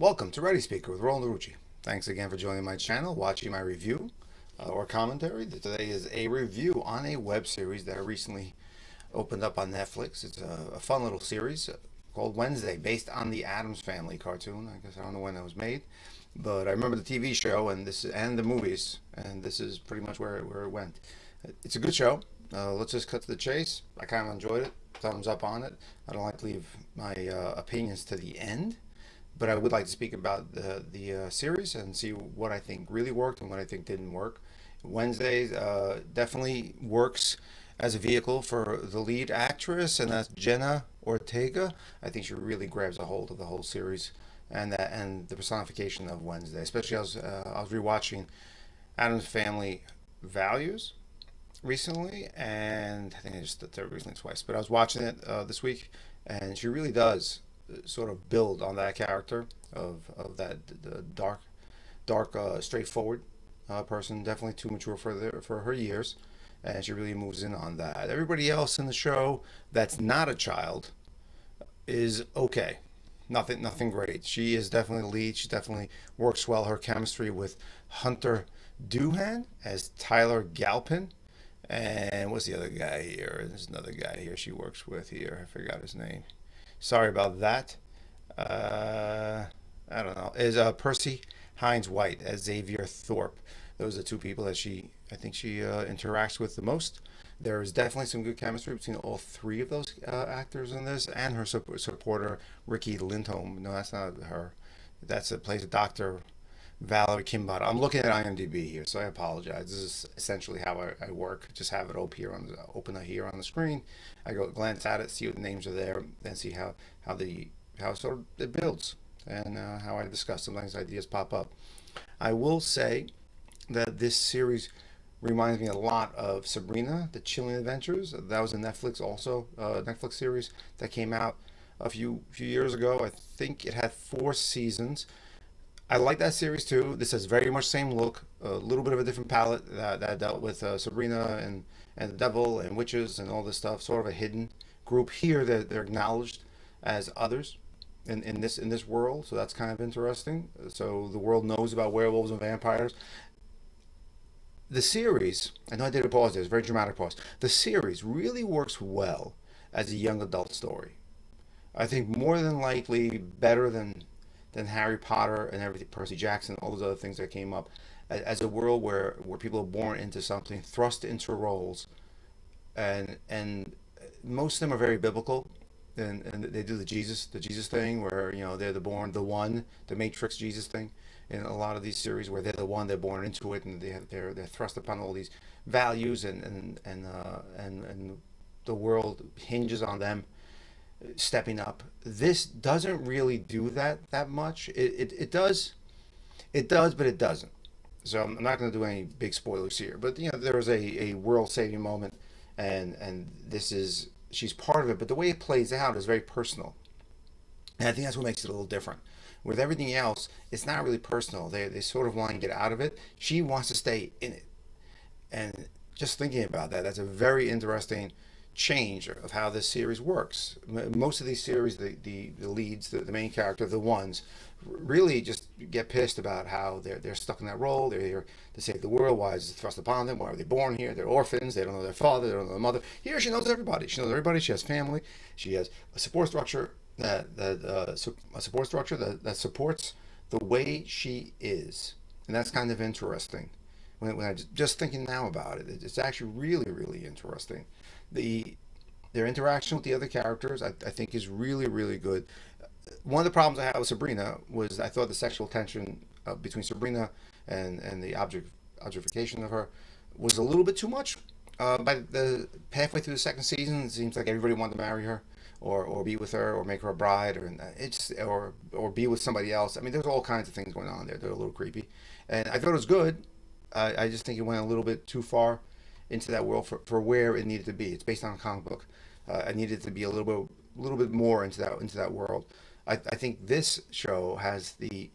Welcome to Ready Speaker with Roland Rucci. Thanks again for joining my channel, watching my review or commentary. Today is a review on a web series that I recently opened up on Netflix. It's a fun little series called Wednesday, based on the Addams Family cartoon. I guess I don't know when it was made, but I remember the TV show and the movies, and this is pretty much where it went. It's a good show. Let's just cut to the chase. I kind of enjoyed it. Thumbs up on it. I don't like to leave my opinions to the end, but I would like to speak about the series and see what I think really worked and what I think didn't work. Wednesday definitely works as a vehicle for the lead actress, and that's Jenna Ortega. I think she really grabs a hold of the whole series and the personification of Wednesday. Especially I was rewatching Addams Family Values recently, and I think I just did it recently twice. But I was watching it this week, and she really does sort of build on that character of that the dark, straightforward person. Definitely too mature for her years, and she really moves in on that. Everybody else in the show that's not a child is okay. Nothing great. She is definitely the lead. She definitely works well. Her chemistry with Hunter Doohan as Tyler Galpin. And what's the other guy here? There's another guy here she works with here. I forgot his name. Sorry about that. Uh, I don't know. Is Percy Hines White as Xavier Thorpe. Those are the two people that I think she interacts with the most. There is definitely some good chemistry between all three of those actors in this, and her supporter Ricky Lindholm. No, that's not her. That's it. Plays a doctor, Valerie Kimbata. I'm looking at IMDb here, so I apologize. This is essentially how I work. Just have it open here on the screen. I go glance at it, see what names are there, then see how sort of it builds, and how I discuss. Sometimes ideas pop up. I will say that this series reminds me a lot of Sabrina: The Chilling Adventures. That was a Netflix series that came out a few years ago. I think it had 4 seasons. I like that series too. This has very much same look, a little bit of a different palette that dealt with Sabrina and the devil and witches and all this stuff. Sort of a hidden group here that they're acknowledged as others in this world. So that's kind of interesting. So the world knows about werewolves and vampires. The series, I know I did a pause there, it's a very dramatic pause. The series really works well as a young adult story. I think more than likely better than Harry Potter and everything, Percy Jackson, all those other things that came up, as a world where people are born into something, thrust into roles, and most of them are very biblical, and they do the Jesus thing where they're the one, the Matrix Jesus thing, in a lot of these series where they're born into it, and they're thrust upon all these values, and the world hinges on them stepping up. This doesn't really do that much. It does, but it doesn't. So I'm not going to do any big spoilers here. But there was a world saving moment, and this is she's part of it. But the way it plays out is very personal, and I think that's what makes it a little different. With everything else, it's not really personal. They sort of want to get out of it. She wants to stay in it, and just thinking about that, that's a very interesting change of how this series works. Most of these series, the leads, the main character, the ones, really just get pissed about how they're stuck in that role. They're here to save the world. Why is it thrust upon them? Why are they born here? They're orphans. They don't know their father. They don't know their mother. Here she knows everybody. She knows everybody. She has family. She has a support structure that supports the way she is, and that's kind of interesting. When I just thinking now about it, it's actually really interesting. The Their interaction with the other characters, I think, is really good. One of the problems I had with Sabrina was I thought the sexual tension between Sabrina and the objectification of her was a little bit too much. By the halfway through the second season, it seems like everybody wanted to marry her, or be with her, or make her a bride, or be with somebody else. I mean, there's all kinds of things going on there. They're a little creepy, and I thought it was good. I just think it went a little bit too far into that world for where it needed to be. It's based on a comic book. I needed to be a little bit more into that world. I think this show has the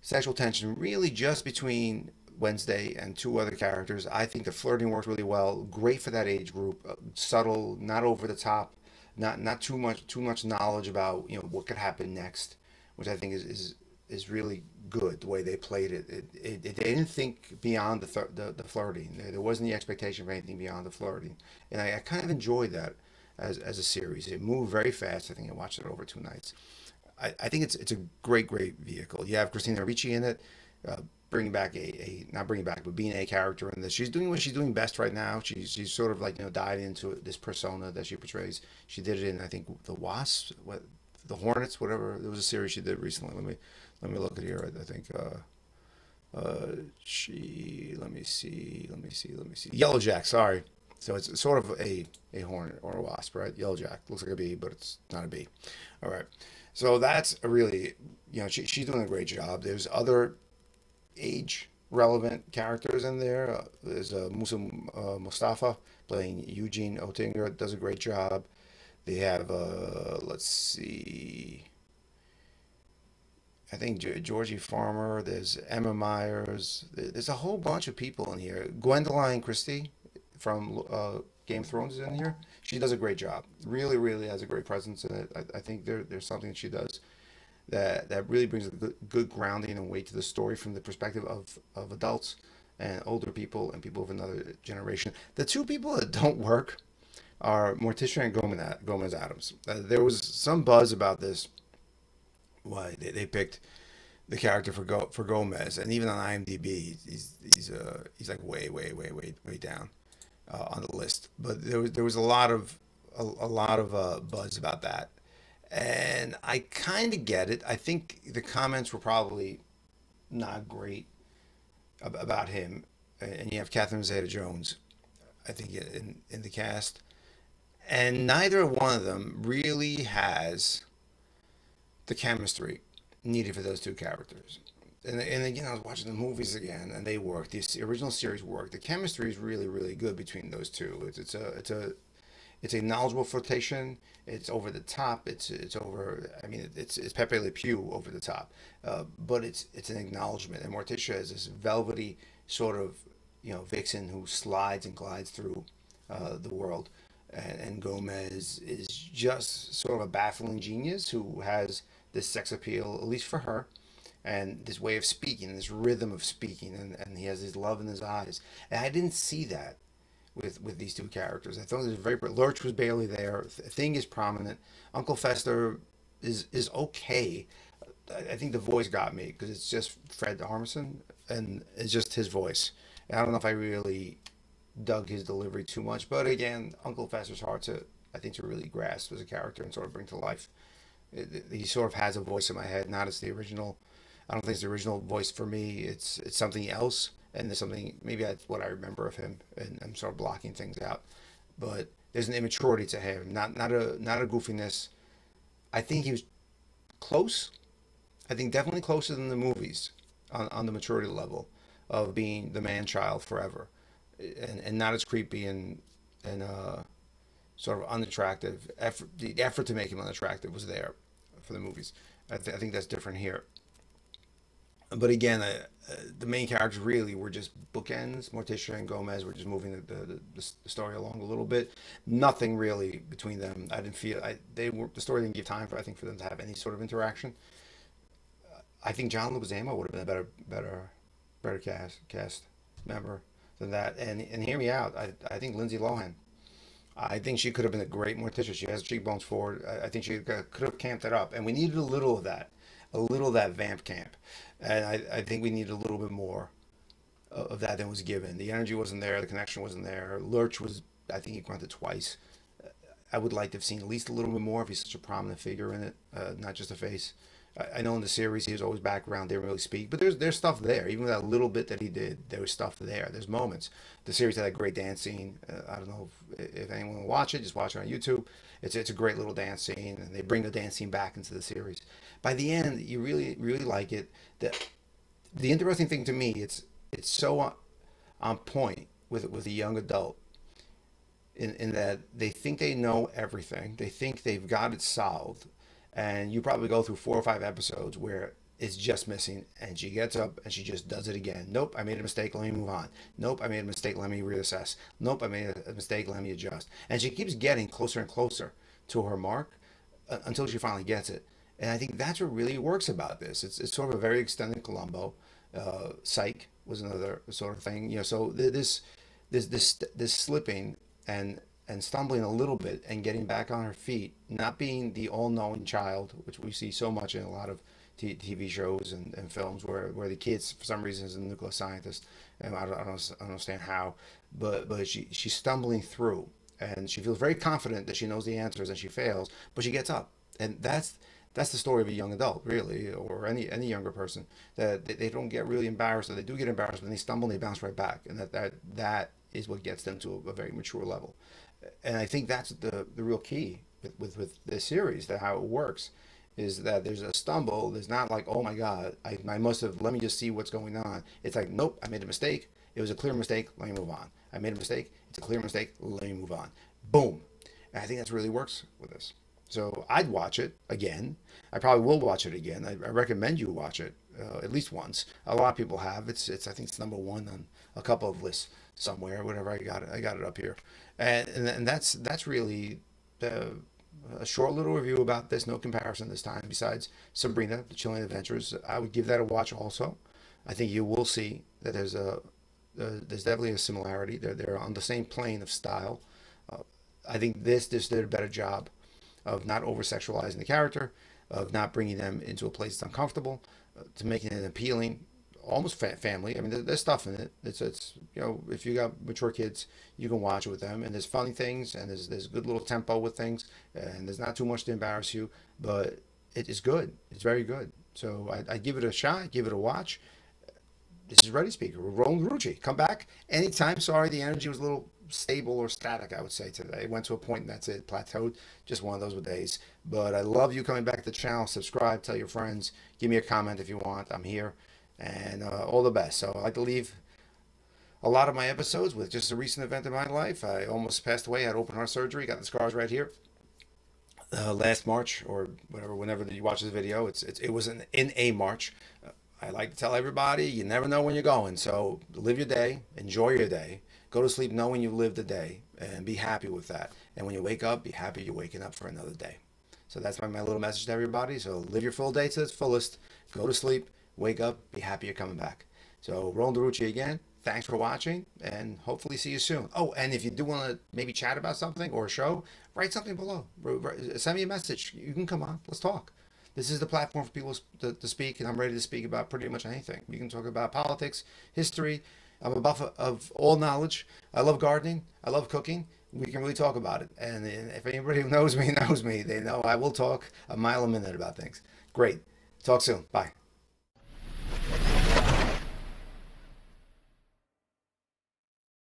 sexual tension really just between Wednesday and two other characters. I think the flirting works really well. Great for that age group. Subtle, not over the top, not too much knowledge about what could happen next, which I think is is really good. The way they played it, they didn't think beyond the flirting. There wasn't the expectation of anything beyond the flirting, and I kind of enjoyed that as a series. It moved very fast. I think I watched it over 2 nights. I think it's a great vehicle. You have Christina Ricci in it, uh, bringing back a not bringing back, but being a character in this. She's doing what she's doing best right now. She's sort of like diving into this persona that she portrays. She did it in, I think, the Wasps, what the Hornets, whatever. There was a series she did recently. Let me look at here. I think she let me see Yellow Jack. Sorry. So it's sort of a hornet or a wasp, right? Yellow Jack looks like a bee, but it's not a bee. All right. So that's a really, she's doing a great job. There's other age relevant characters in there. There's Musa Mustafa playing Eugene Oettinger, does a great job. They have, let's see, I think Georgie Farmer. There's Emma Myers. There's a whole bunch of people in here. Gwendoline Christie from Game of Thrones is in here. She does a great job. Really, really has a great presence in it. I think there's something that she does that really brings a good grounding and weight to the story from the perspective of adults and older people and people of another generation. The two people that don't work are Morticia and Gomez Adams. There was some buzz about this. Why they picked the character for Gomez, and even on IMDb, he's like way down on the list. But there was a lot of buzz about that, and I kind of get it. I think the comments were probably not great about him, and you have Catherine Zeta-Jones, I think, in the cast, and neither one of them really has the chemistry needed for those two characters. And again, I was watching the movies again, and they work. The original series worked. The chemistry is really, really good between those two. It's a knowledgeable flirtation. It's over the top. It's over. I mean, it's Pepe Le Pew over the top, but it's an acknowledgement. And Morticia is this velvety sort of vixen who slides and glides through the world, and Gomez is just sort of a baffling genius who has this sex appeal, at least for her, and this way of speaking, this rhythm of speaking, and he has his love in his eyes. And I didn't see that with these two characters. I thought it was very. Lurch was barely there. Thing is prominent. Uncle Fester is okay. I think the voice got me because it's just Fred Armisen, and it's just his voice. And I don't know if I really dug his delivery too much, but again, Uncle Fester's hard to, I think, to really grasp as a character and sort of bring to life. He sort of has a voice in my head, not as the original. I don't think it's the original voice for me. It's something else, and there's something, maybe that's what I remember of him, and I'm sort of blocking things out. But there's an immaturity to him, not a goofiness. I think he was close. I think definitely closer than the movies on the maturity level of being the man child forever, and not as creepy and sort of unattractive. The effort to make him unattractive was there for the movies. I think that's different here. But again, the main characters really were just bookends. Morticia and Gomez were just moving the story along a little bit. Nothing really between them. I didn't feel the story didn't give time for, I think, for them to have any sort of interaction. I think John Leguizamo would have been a better cast member than that. And hear me out. I think Lindsay Lohan. I think she could have been a great Morticia. She has cheekbones forward. I think she could have camped it up, and we needed a little of that vamp camp, and I think we needed a little bit more of that than was given. The energy wasn't there, the connection wasn't there. Lurch was, I think he grunted twice. I would like to have seen at least a little bit more if he's such a prominent figure in it, not just a face. I know in the series he was always background, didn't really speak, but there's stuff there. Even with that little bit that he did, there was stuff there. There's moments. The series had a great dance scene. I don't know if anyone will watch it. Just watch it on YouTube. It's a great little dance scene, and they bring the dance scene back into the series. By the end, you really like it. The interesting thing to me, it's so on point with a young adult in that they think they know everything. They think they've got it solved, and you probably go through 4 or 5 episodes where it's just missing, and she gets up and she just does it again. Nope, I made a mistake, let me move on. Nope, I made a mistake, let me reassess. Nope, I made a mistake, let me adjust. And she keeps getting closer and closer to her mark until she finally gets it. And I think that's what really works about this. It's sort of a very extended Columbo. Psych was another sort of thing. So this slipping and stumbling a little bit and getting back on her feet, not being the all-knowing child, which we see so much in a lot of TV shows and films where the kids for some reason is a nuclear scientist, and I don't understand how, but she's stumbling through, and she feels very confident that she knows the answers, and she fails, but she gets up, and that's the story of a young adult, really, or any younger person, that they don't get really embarrassed, or they do get embarrassed, but they stumble and they bounce right back, and that is what gets them to a very mature level. And I think that's the real key with this series, that how it works is that there's a stumble. There's not like, oh my God, I must have, let me just see what's going on. It's like, nope, I made a mistake. It was a clear mistake. Let me move on. I made a mistake. It's a clear mistake. Let me move on. Boom. And I think that's really works with this. So I'd watch it again. I probably will watch it again. I recommend you watch it at least once. A lot of people have. It's I think it's number one on a couple of lists somewhere. Whatever, I got it up here, and that's really a short little review about this. No comparison this time. Besides Sabrina, The Chilling Adventures, I would give that a watch also. I think you will see that there's definitely a similarity. They're on the same plane of style. I think this did a better job of not over sexualizing the character, of not bringing them into a place that's uncomfortable, to making it appealing, almost family. I mean, there's stuff in it. It's if you got mature kids, you can watch it with them, and there's funny things, and there's good little tempo with things, and there's not too much to embarrass you, but it is good. It's very good. So I give it a shot, give it a watch. This is Ready Speaker with Roland Rucci. Come back anytime. Sorry, the energy was a little stable or static, I would say, today. It went to a point and that's it, plateaued. Just one of those days. But I love you coming back to the channel. Subscribe, tell your friends, give me a comment if you want. I'm here, and all the best. So I like to leave a lot of my episodes with just a recent event in my life. I almost passed away. I had open heart surgery. Got the scars right here. Last March or whatever, whenever you watch this video, it was in a March. I like to tell everybody, you never know when you're going. So live your day, enjoy your day, go to sleep knowing you lived the day, and be happy with that. And when you wake up, be happy you're waking up for another day. So that's my little message to everybody. So live your full day to its fullest. Go to sleep, wake up, be happy you're coming back. So Roland DeRucci again. Thanks for watching, and hopefully see you soon. Oh, and if you do want to maybe chat about something or a show, write something below. Send me a message. You can come on. Let's talk. This is the platform for people to speak, and I'm ready to speak about pretty much anything. You can talk about politics, history. I'm a buff of all knowledge. I love gardening. I love cooking. We can really talk about it. And if anybody who knows me knows me, they know I will talk a mile a minute about things. Great. Talk soon. Bye.